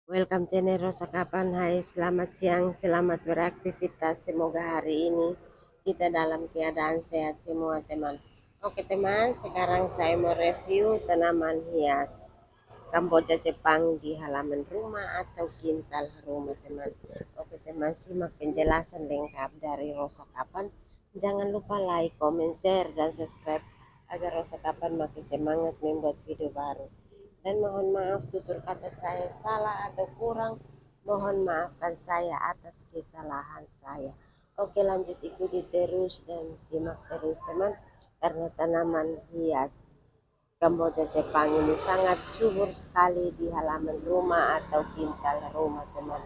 Welcome channel Rosa Kapan. Hai, selamat siang, selamat beraktivitas. Semoga hari ini kita dalam keadaan sehat semua teman. Oke teman, sekarang saya mau review tanaman hias Kamboja Jepang di halaman rumah atau quintal rumah teman. Oke teman, simak penjelasan lengkap dari Rosa Kapan. Jangan lupa like, comment, share, dan subscribe agar Rosa Kapan makin semangat membuat video baru. Dan mohon maaf tutur kata saya salah atau kurang, mohon maafkan saya atas kesalahan saya. Oke, lanjut ikuti terus dan simak terus teman, karena tanaman hias Kamboja Jepang ini sangat subur sekali di halaman rumah atau quintal rumah teman.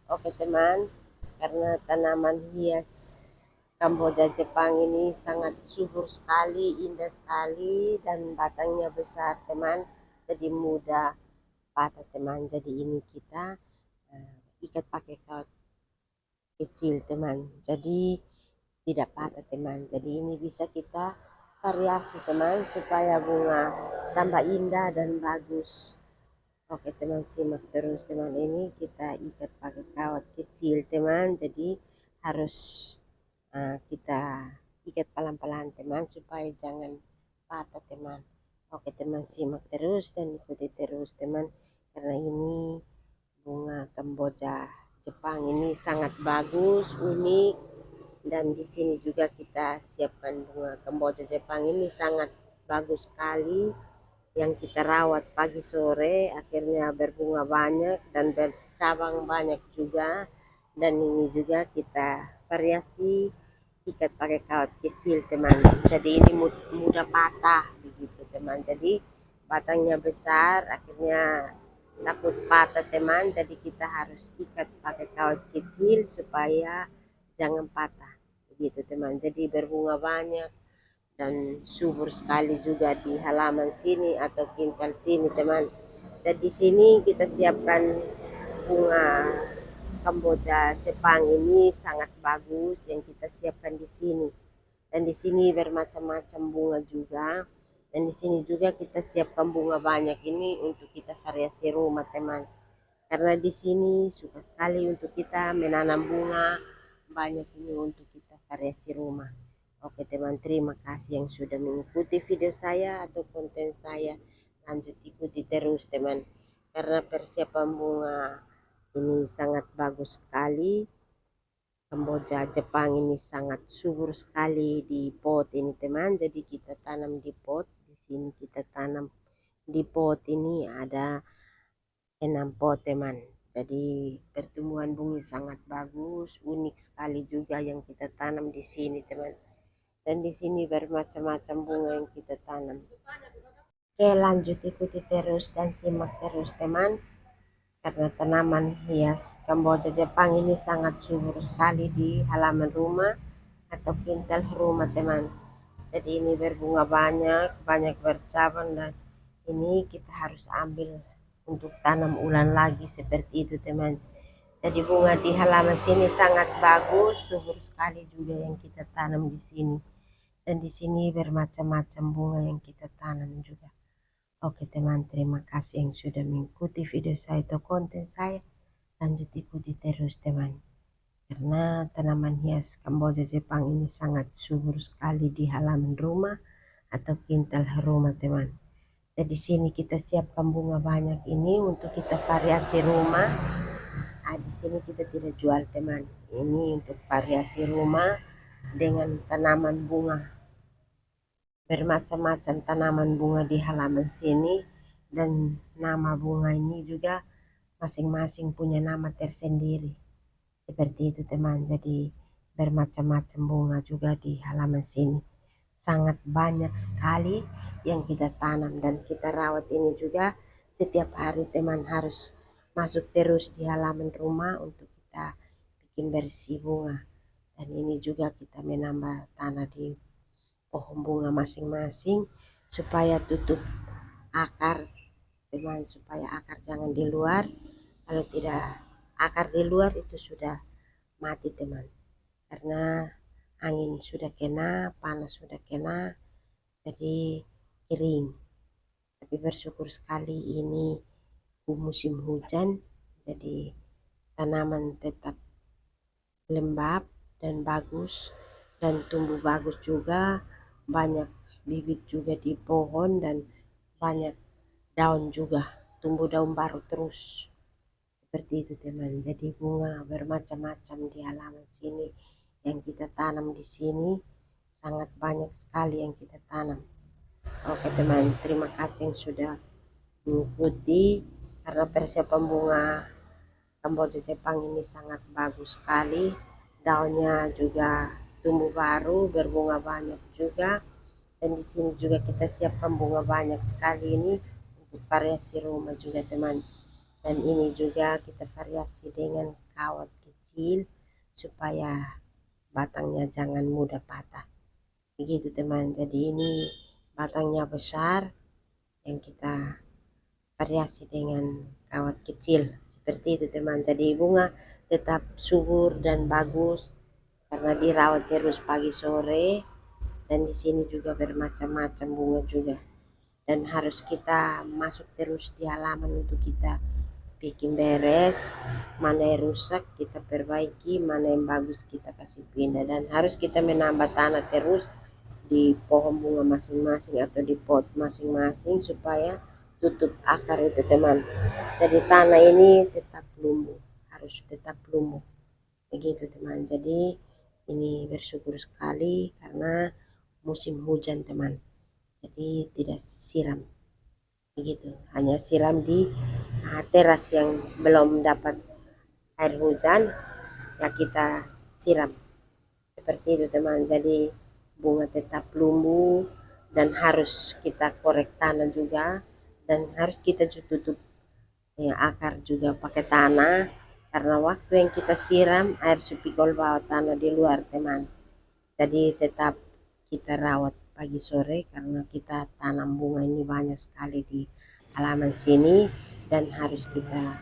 Oke teman, karena tanaman hias Kamboja Jepang ini sangat subur sekali, indah sekali, dan batangnya besar teman, jadi mudah patah teman. Jadi ini kita ikat pakai kaut kecil teman, jadi tidak patah teman. Jadi ini bisa kita variasi teman supaya bunga tambah indah dan bagus. Oke teman, simak terus teman, ini kita ikat pakai kawat kecil teman, jadi harus kita ikat pelan-pelan teman supaya jangan patah teman. Oke teman, simak terus dan ikuti terus teman, karena ini bunga Kamboja Jepang ini sangat bagus, unik, dan di sini juga kita siapkan bunga Kamboja Jepang ini sangat bagus sekali yang kita rawat pagi sore, akhirnya berbunga banyak dan bercabang banyak juga. Dan ini juga kita variasi ikat pakai kawat kecil teman, jadi ini mudah patah begitu teman. Jadi batangnya besar, akhirnya takut patah teman, jadi kita harus ikat pakai kawat kecil supaya jangan patah begitu teman. Jadi berbunga banyak dan subur sekali juga di halaman sini atau quintal sini teman. Dan di sini kita siapkan bunga Kamboja Jepang ini sangat bagus yang kita siapkan di sini. Dan di sini bermacam-macam bunga juga. Dan di sini juga kita siapkan bunga banyak ini untuk kita variasi rumah teman. Karena di sini suka sekali untuk kita menanam bunga banyak ini untuk kita variasi rumah. Oke teman, terima kasih yang sudah mengikuti video saya atau konten saya. Lanjut ikuti terus teman, karena persiapan bunga ini sangat bagus sekali. Kamboja Jepang ini sangat subur sekali di pot ini teman. Jadi kita tanam di pot. Di sini kita tanam di pot ini ada 6 pot teman. Jadi pertumbuhan bunga sangat bagus, unik sekali juga yang kita tanam di sini teman. Dan di sini bermacam-macam bunga yang kita tanam. Oke, lanjut ikuti terus dan simak terus teman, karena tanaman hias Kamboja Jepang ini sangat subur sekali di halaman rumah atau pintal rumah teman. Jadi ini berbunga banyak, banyak bercabang, dan ini kita harus ambil untuk tanam ulang lagi seperti itu teman. Jadi bunga di halaman sini sangat bagus, subur sekali juga yang kita tanam di sini. Dan di sini bermacam-macam bunga yang kita tanam juga. Oke teman, terima kasih yang sudah mengikuti video saya atau konten saya. Lanjut ikuti terus teman, karena tanaman hias Kamboja Jepang ini sangat subur sekali di halaman rumah atau quintal rumah teman. Dan di sini kita siapkan bunga banyak ini untuk kita variasi rumah. Di sini kita tidak jual teman, ini untuk variasi rumah dengan tanaman bunga, bermacam-macam tanaman bunga di halaman sini. Dan nama bunga ini juga masing-masing punya nama tersendiri seperti itu teman. Jadi bermacam-macam bunga juga di halaman sini, sangat banyak sekali yang kita tanam dan kita rawat. Ini juga setiap hari teman harus masuk terus di halaman rumah untuk kita bikin bersih bunga. Dan ini juga kita menambah tanah di pohon bunga masing-masing supaya tutup akar teman, supaya akar jangan di luar. Kalau tidak akar di luar itu sudah mati teman, karena angin sudah kena, panas sudah kena, jadi kering. Tapi bersyukur sekali ini musim hujan, jadi tanaman tetap lembab dan bagus dan tumbuh bagus juga, banyak bibit juga di pohon dan banyak daun juga, tumbuh daun baru terus. Seperti itu teman. Jadi bunga bermacam-macam di halaman sini yang kita tanam di sini, sangat banyak sekali yang kita tanam. Oke teman, terima kasih yang sudah mengikuti, karena persiapan bunga Kamboja Jepang ini sangat bagus sekali. Daunnya juga tumbuh baru, berbunga banyak juga. Dan di sini juga kita siapkan bunga banyak sekali ini untuk variasi rumah juga teman. Dan ini juga kita variasi dengan kawat kecil supaya batangnya jangan mudah patah. Begitu teman. Jadi ini batangnya besar yang kita variasi dengan kawat kecil. Seperti itu teman. Jadi bunga tetap subur dan bagus karena dirawat terus pagi sore, dan di sini juga bermacam-macam bunga juga. Dan harus kita masuk terus di halaman untuk kita bikin beres, mana yang rusak kita perbaiki, mana yang bagus kita kasih pindah, dan harus kita menambah tanah terus di pohon bunga masing-masing atau di pot masing-masing supaya tutup akar itu teman. Jadi tanah ini tetap lumbuh, harus tetap lumbuh, begitu teman. Jadi ini bersyukur sekali karena musim hujan teman, jadi tidak siram, begitu, hanya siram di teras yang belum dapat air hujan, ya kita siram. Seperti itu teman. Jadi bunga tetap lumbuh dan harus kita korek tanah juga, dan harus kita tutup ya, akar juga pakai tanah, karena waktu yang kita siram air supigol bawah tanah di luar teman. Jadi tetap kita rawat pagi sore karena kita tanam bunga ini banyak sekali di halaman sini, dan harus kita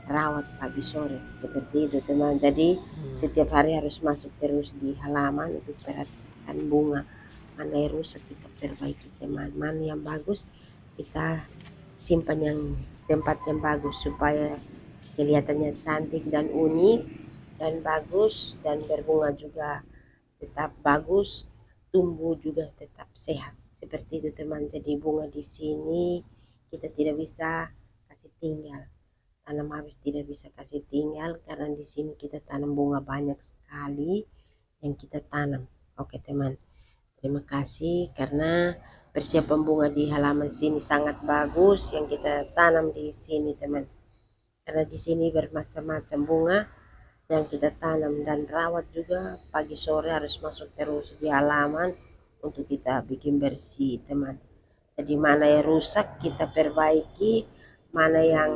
rawat pagi sore seperti itu teman. Jadi setiap hari harus masuk terus di halaman untuk perhatikan bunga, mana yang rusak kita perbaiki teman, mana yang bagus kita simpan yang tempat yang bagus supaya kelihatannya cantik dan unik dan bagus, dan berbunga juga tetap bagus, tumbuh juga tetap sehat. Seperti itu teman. Jadi bunga di sini kita tidak bisa kasih tinggal, tanam habis tidak bisa kasih tinggal karena di sini kita tanam bunga banyak sekali yang kita tanam. Oke teman, terima kasih karena persiapan bunga di halaman sini sangat bagus yang kita tanam di sini teman. Karena di sini bermacam-macam bunga yang kita tanam dan rawat juga, pagi sore harus masuk terus di halaman untuk kita bikin bersih teman. Jadi mana yang rusak kita perbaiki, mana yang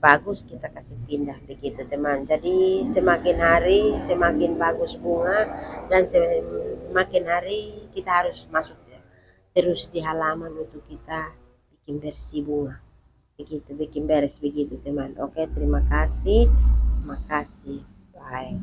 bagus kita kasih pindah, begitu teman. Jadi semakin hari semakin bagus bunga, dan semakin hari kita harus masuk terus di halaman untuk kita bikin bersih bunga, begitu, bikin beres begitu teman. Oke, terima kasih, bye.